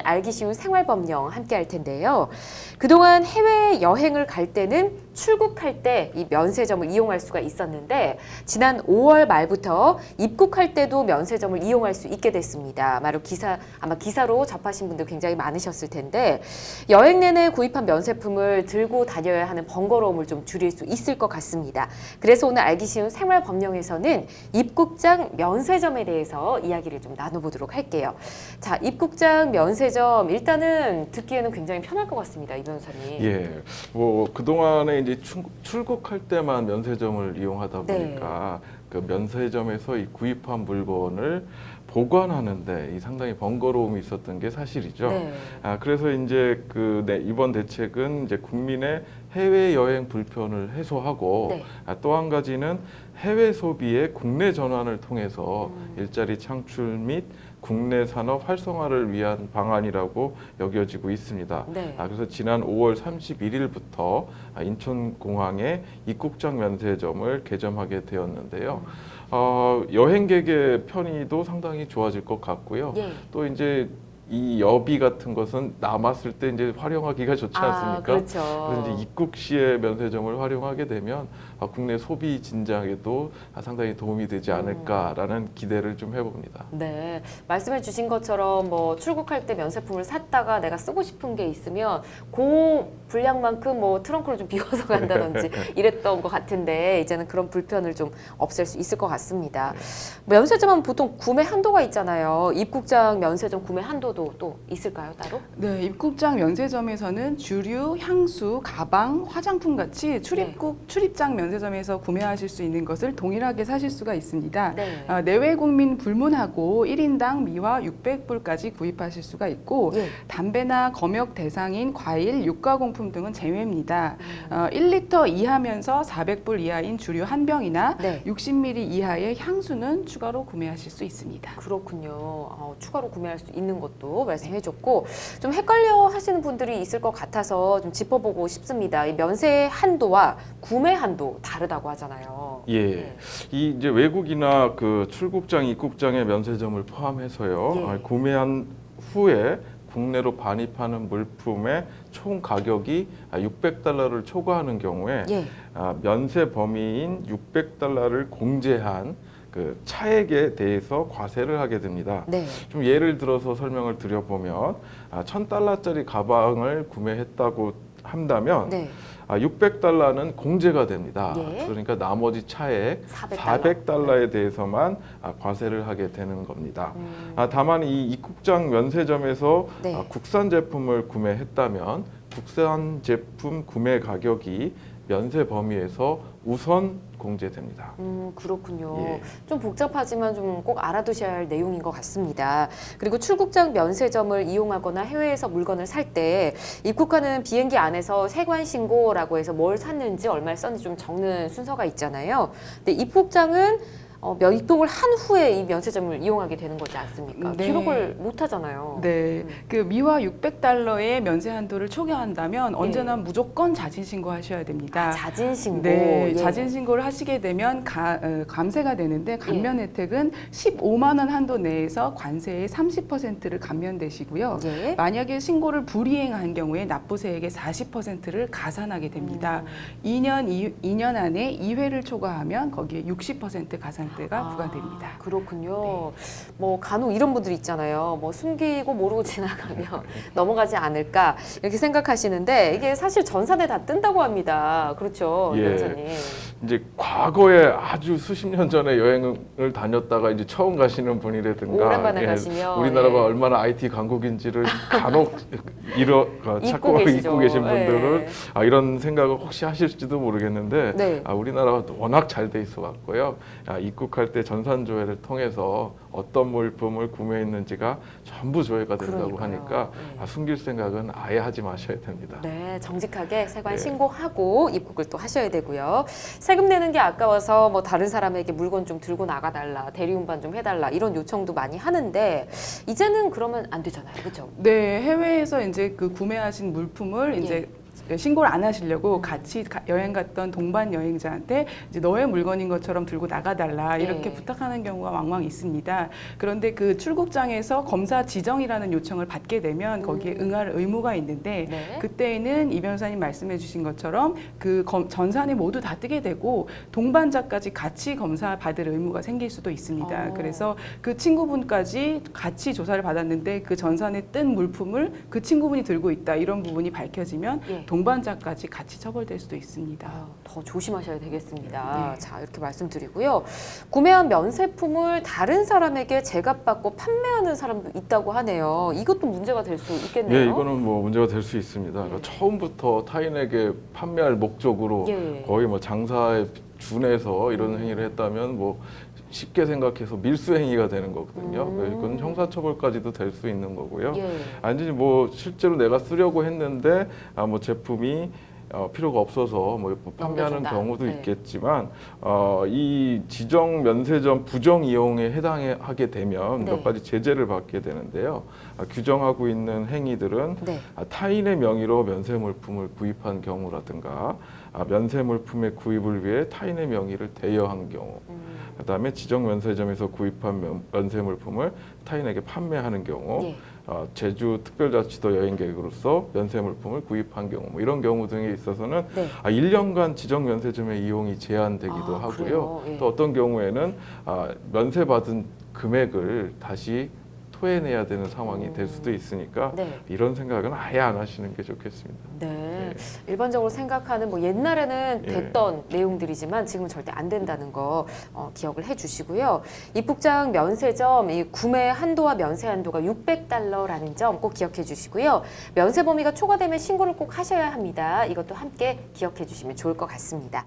알기 쉬운 생활법령 함께 할 텐데요. 그동안 해외 여행을 갈 때는 출국할 때 이 면세점을 이용할 수가 있었는데 지난 5월 말부터 입국할 때도 면세점을 이용할 수 있게 됐습니다. 아마 기사로 접하신 분들 굉장히 많으셨을 텐데 여행 내내 구입한 면세품을 들고 다녀야 하는 번거로움을 좀 줄일 수 있을 것 같습니다. 그래서 오늘 알기 쉬운 생활법령에서는 입국장 면세점에 대해서 이야기를 좀 나눠보도록 할게요. 자, 입국장 면세점 일단은 듣기에는 굉장히 편할 것 같습니다, 이 변호사님. 예, 뭐 그동안에 이제 출국할 때만 면세점을 이용하다 보니까 그 면세점에서 이 구입한 물건을 보관하는데 이 상당히 번거로움이 있었던 게 사실이죠. 그래서 이제 이번 대책은 이제 국민의 해외 여행 불편을 해소하고 또 한 가지는 해외 소비의 국내 전환을 통해서 일자리 창출 및 국내 산업 활성화를 위한 방안이라고 여겨지고 있습니다. 그래서 지난 5월 31일부터 인천공항에 입국장 면세점을 개점하게 되었는데요. 여행객의 편의도 상당히 좋아질 것 같고요. 또 이제 이 여비 같은 것은 남았을 때 이제 활용하기가 좋지 않습니까? 그렇죠. 그래서 이제 입국 시에 면세점을 활용하게 되면 국내 소비 진작에도 상당히 도움이 되지 않을까라는 기대를 좀 해봅니다. 네, 말씀해 주신 것처럼 뭐 출국할 때 면세품을 샀다가 내가 쓰고 싶은 게 있으면 그 분량만큼 뭐 트렁크를 좀 비워서 간다든지 이랬던 것 같은데 이제는 그런 불편을 좀 없앨 수 있을 것 같습니다. 면세점은 보통 구매 한도가 있잖아요. 입국장 면세점 구매 한도도 또 있을까요, 따로? 네, 입국장 면세점에서는 주류, 향수, 가방, 화장품 같이 출입장 면세점에서 구매하실 수 있는 것을 동일하게 사실 수가 있습니다. 내외 국민 불문하고 1인당 미화 600불까지 구입하실 수가 있고 담배나 검역 대상인 과일, 유가공품 등은 제외입니다. 1리터 이하면서 400불 이하인 주류 한 병이나 60ml 이하의 향수는 추가로 구매하실 수 있습니다. 그렇군요. 추가로 구매할 수 있는 것도 말씀해줬고 좀 헷갈려 하시는 분들이 있을 것 같아서 좀 짚어보고 싶습니다. 이 면세 한도와 구매 한도 다르다고 하잖아요. 이 이제 외국이나 그 출국장, 입국장의 면세점을 포함해서요. 구매한 후에 국내로 반입하는 물품의 총 가격이 600달러를 초과하는 경우에 면세 범위인 600달러를 공제한 그 차액에 대해서 과세를 하게 됩니다. 좀 예를 들어서 설명을 드려보면 1000달러짜리 가방을 구매했다고 한다면 600달러는 공제가 됩니다. 그러니까 나머지 차액 400달러에 대해서만 과세를 하게 되는 겁니다. 다만 이 입국장 면세점에서 국산 제품을 구매했다면 국산 제품 구매 가격이 면세 범위에서 우선 공제됩니다. 그렇군요. 좀 복잡하지만 좀 꼭 알아두셔야 할 내용인 것 같습니다. 그리고 출국장 면세점을 이용하거나 해외에서 물건을 살 때 입국하는 비행기 안에서 세관 신고라고 해서 뭘 샀는지 얼마를 썼는지 좀 적는 순서가 있잖아요. 근데 입국장은 입국을 한 후에 이 면세점을 이용하게 되는 거지 않습니까? 기록을 못 하잖아요. 그 미화 600달러의 면세 한도를 초과한다면 언제나 무조건 자진 신고하셔야 됩니다. 자진 신고. 자진 신고를 하시게 되면 감세가 되는데 감면 혜택은 15만 원 한도 내에서 관세의 30%를 감면되시고요. 만약에 신고를 불이행한 경우에 납부세액의 40%를 가산하게 됩니다. 2년 안에 2회를 초과하면 거기에 60% 가산 가 부과됩니다. 그렇군요. 뭐 간혹 이런 분들 있잖아요. 뭐 숨기고 모르고 지나가면 넘어가지 않을까 이렇게 생각하시는데 이게 사실 전산에 다 뜬다고 합니다. 그렇죠, 변호사님. 이제 과거에 아주 수십 년 전에 여행을 다녔다가 이제 처음 가시는 분이라든가 오랜만에 가시면 우리나라가 얼마나 IT 강국인지를 간혹 찾고 잊고 계신 분들은 이런 생각을 혹시 하실지도 모르겠는데 우리나라가 워낙 잘 돼 있어 갖고요. 입국할 때 전산 조회를 통해서 어떤 물품을 구매했는지가 전부 조회가 된다고 하니까 숨길 생각은 아예 하지 마셔야 됩니다. 정직하게 세관 신고하고 입국을 또 하셔야 되고요. 세금 내는 게 아까워서 뭐 다른 사람에게 물건 좀 들고 나가달라, 대리운반 좀 해달라 이런 요청도 많이 하는데 이제는 그러면 안 되잖아요, 그렇죠? 해외에서 이제 그 구매하신 물품을 이제 신고를 안 하시려고 같이 여행 갔던 동반 여행자한테 이제 너의 물건인 것처럼 들고 나가달라 이렇게 예. 부탁하는 경우가 왕왕 있습니다. 그런데 그 출국장에서 검사 지정이라는 요청을 받게 되면 거기에 응할 의무가 있는데 네. 그때에는 이 변호사님 말씀해주신 것처럼 그 전산에 모두 다 뜨게 되고 동반자까지 같이 검사 받을 의무가 생길 수도 있습니다. 그래서 그 친구분까지 같이 조사를 받았는데 그 전산에 뜬 물품을 그 친구분이 들고 있다 이런 부분이 밝혀지면 예. 동반자까지 같이 처벌될 수도 있습니다. 더 조심하셔야 되겠습니다. 네. 자, 이렇게 말씀드리고요. 구매한 면세품을 다른 사람에게 제값받고 판매하는 사람도 있다고 하네요. 이것도 문제가 될 수 있겠네요. 예, 이거는 뭐 문제가 될 수 있습니다. 그러니까 처음부터 타인에게 판매할 목적으로 예. 거의 뭐 장사에 준해서 이런 행위를 했다면 뭐 쉽게 생각해서 밀수 행위가 되는 거거든요. 이건 형사처벌까지도 될 수 있는 거고요. 예. 아니지 뭐 실제로 내가 쓰려고 했는데 뭐 제품이 필요가 없어서 뭐 판매하는 넘겨준다. 경우도 네. 있겠지만 이 지정 면세점 부정 이용에 해당하게 되면 네. 몇 가지 제재를 받게 되는데요. 규정하고 있는 행위들은 네. 타인의 명의로 면세 물품을 구입한 경우라든가 면세 물품의 구입을 위해 타인의 명의를 대여한 경우, 그다음에 지정 면세점에서 구입한 면세 물품을 타인에게 판매하는 경우, 예. 제주 특별자치도 여행객으로서 면세 물품을 구입한 경우, 뭐 이런 경우 등에 있어서는 네. 1년간 지정 면세점의 이용이 제한되기도 하고요. 그래요? 예. 또 어떤 경우에는 면세 받은 금액을 다시 토해내야 되는 상황이 될 수도 있으니까 네. 이런 생각은 아예 안 하시는 게 좋겠습니다. 네. 일반적으로 생각하는 뭐 옛날에는 예. 됐던 내용들이지만 지금은 절대 안 된다는 거 기억을 해 주시고요. 입국장 면세점 이 구매 한도와 면세 한도가 $600라는 점 꼭 기억해 주시고요. 면세 범위가 초과되면 신고를 꼭 하셔야 합니다. 이것도 함께 기억해 주시면 좋을 것 같습니다.